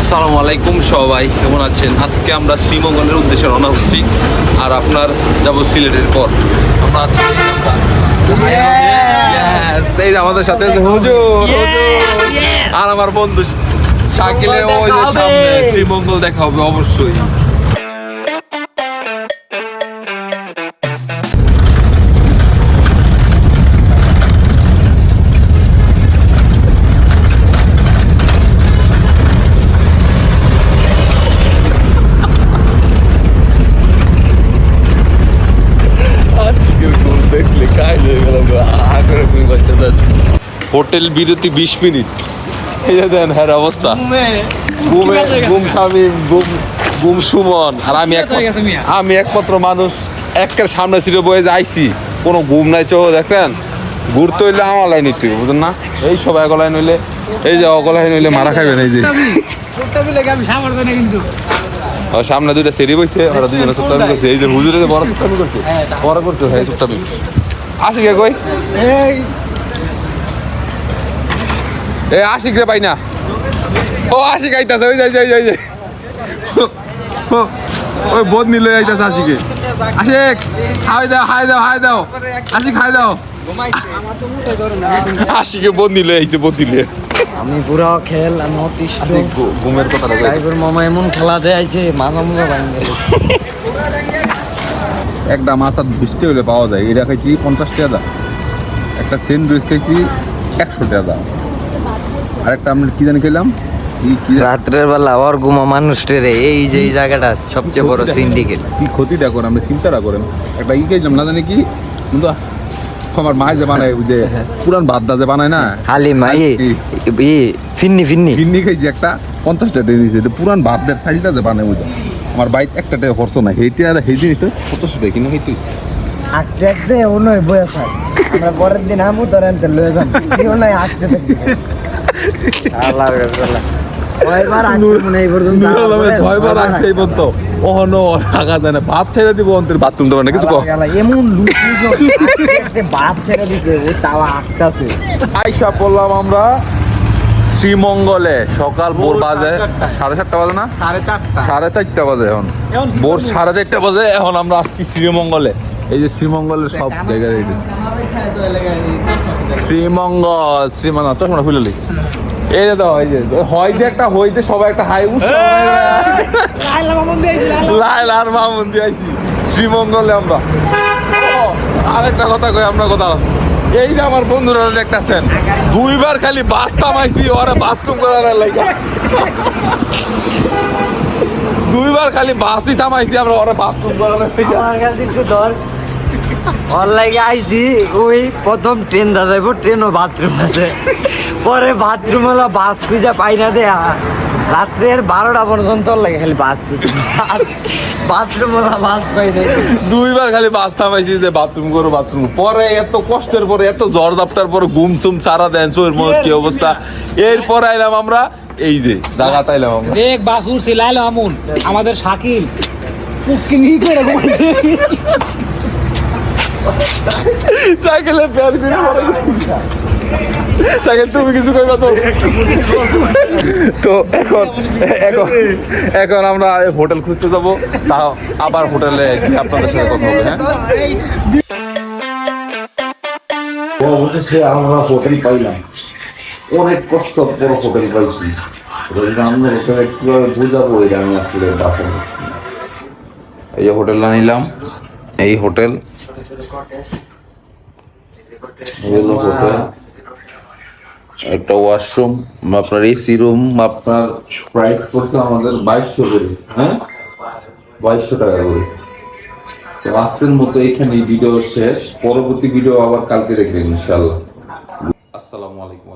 আসসালামু আলাইকুম সবাই, কেমন আছেন? আজকে আমরা শ্রীমঙ্গলের উদ্দেশ্যে রওনা হচ্ছি। আর আপনার যাব সিলেটের পর আমরা আছি এই যে আমাদের সাথে আছে হুজুর আর আমার বন্ধু শাকিলে। ওই যে সামনে শ্রীমঙ্গল দেখা হবে অবশ্যই। হোটেল বিরতি 20 মিনিট। এই যে দেন হ্যাঁ অবস্থা, ঘুম শামিম, ঘুম সুমন আর আমি একমাত্র মানুষ একের সামনে সিটে বয়ে যাইছি, কোনো ঘুম নাই। চোখ দেখছেন, ঘুরতে হইলে আমার লাইন নিতে বুঝলেন না? এই সব এক লাইন হইলে, এই যে অগ লাইন হইলে মারা খাবেন। এই যে সামনে দুইটা সেরি বইছে, ওরা দুজনে চুক্তামি করছে। এই যে হুজুরে বড় চুক্তামি করছে, বড় করছে হ্যাঁ চুক্তামি। আসি কে কই এ আশিক রে পাই না। ও আশিক আইতাছে, ওই যাই যাই যাই যাই ওই বোধ নিলে আইতাছে আশিকে। আশিক খাই দাও খাই দাও খাই দাও, আশিক খাই দাও। আশিকে বোধ নিলে আইছে, বোধ নিলে আমি পুরো খেল আমি অতিষ্ঠ। ঘুমের কথা ড্রাইভার মামা এমন খেলা দেয় আইছে, মাথা মুখা ভাঙে গেল। একটা মাথা 20 টাকা হলে পাওয়া যায়। এটা খাইছি 50 টাকা, একটা স্যান্ডউইচ খাইছি 100 টাকা। আর একটা আমরা কি জানি খেলাম রাত্রের বেলা ওর ঘুমা মানুষের এই যে এই জায়গাটা সবচেয়ে বড় সিন্ডিকেট। কি ক্ষতিটা করে আমরা চিন্তাটা করেন। একটা ই খাইলাম না জানি কি, কিন্তু আমার মায় যে বানায়, ওই যে পুরান ভাত দা যে বানায় না হালিমা ফিন্নি ফিন্নি ফিন্নি খাইছি একটা 50 টাকা দিয়ে দিয়েছে। পুরান ভাত দের সাইজটা যে বানায় ওইটা আমার বাইক একটা টাকা খরচ না। সেইটা আর সেই জিনিসটা 50 টাকা কিনে খাইতে আঁকতে আঁকতে অন্য বয়ে খায়। আমরা পরের দিন আমু তোর আনতে লয়ে যান, কেউ নাই আঁকতে থাকি। ছয়বার আঁকছে মনে এই পর্যন্ত, ছয়বার আঁকছে এই পর্যন্ত। ওহনো টাকা দেয় না, ভাত ছেড়ে দিব অন্তের বাথরুম দেবে না কিছু কো। এমন লুচি ভাত ছেড়ে দিছে, ও তাও আঁকতাছে। আইসা পড়লাম আমরা শ্রীমঙ্গলে। সকাল ভোর বাজে 7:30 বাজে না, 4:30 বাজে। এখন ভোর 4:30 বাজে। এখন আমরা আসছি শ্রীমঙ্গলে। এই যে শ্রীমঙ্গলের সব জায়গা শ্রীমঙ্গল শ্রীমঙ্গল চশমা খুলে এই যে দাও, এই যে হয় যে একটা হইতে সবাই একটা হাই লাইলার মামুন দিয়ে আইছি শ্রীমঙ্গলে আমরা। আরেকটা কথা কই, আমরা কথা এই যে আমার বন্ধুরা দেখতেছেন, 2বার খালি বাস থামাইছি ওরা বাথরুম করার লাগে। 2বার খালি বাসই থামাইছি আমরা ওরা বাথরুম করার লাগে। ওর লাগে আইসি, ওই প্রথম ট্রেন দাঁড়াইব, ট্রেনও বাথরুম আছে, পরে বাথরুম হলো বাস খুঁজে পাই না দেয়া। রাত্রের 12টা পর্যন্ত লাগে খালি বাস খুঁজে, বাথরুম হলো বাস পাই না। 2বার খালি বাস থামাইছি যে বাথরুম করো বাথরুম। পরে এত কষ্টের পরে, এত জ্বর জাপটার পরে ঘুম চুম চারা দেন চোর মত কি অবস্থা। এরপর আইলাম আমরা এই যে জায়গা তাইলাম আমরা এক বাস উঠছে লাইলাম আমুন আমাদের শাকিল পুকিনি করে ঘুমাইছে। সাইকেলে প্যার করে পড়ে সাইকেল। তুমি কিছু কইবা তো? তো এখন এখন এখন আমরা হোটেল খুঁজতে যাব, তাও আবার হোটেলে আপনাদের সাথে কথা হবে। হ্যাঁ আমরা হোটেল পাইলাম, অনেক কষ্ট বড় হোটেল পাইছি। আমরা হোটেলে কিভাবে বুঝাবো এটা আমি আসলে এই যে হোটেলটা নিলাম, এই হোটেল একটা ওয়াশরুম, আপনার এসি রুম। আপনার প্রাইস পড়ছে আমাদের 2200 করে। হ্যাঁ 2200 টাকা করে। তো আজকের মতো এখানে ভিডিও শেষ। পরবর্তী ভিডিও আবার কালকে দেখবেন ইনশাআল্লাহ। আসসালামু আলাইকুম।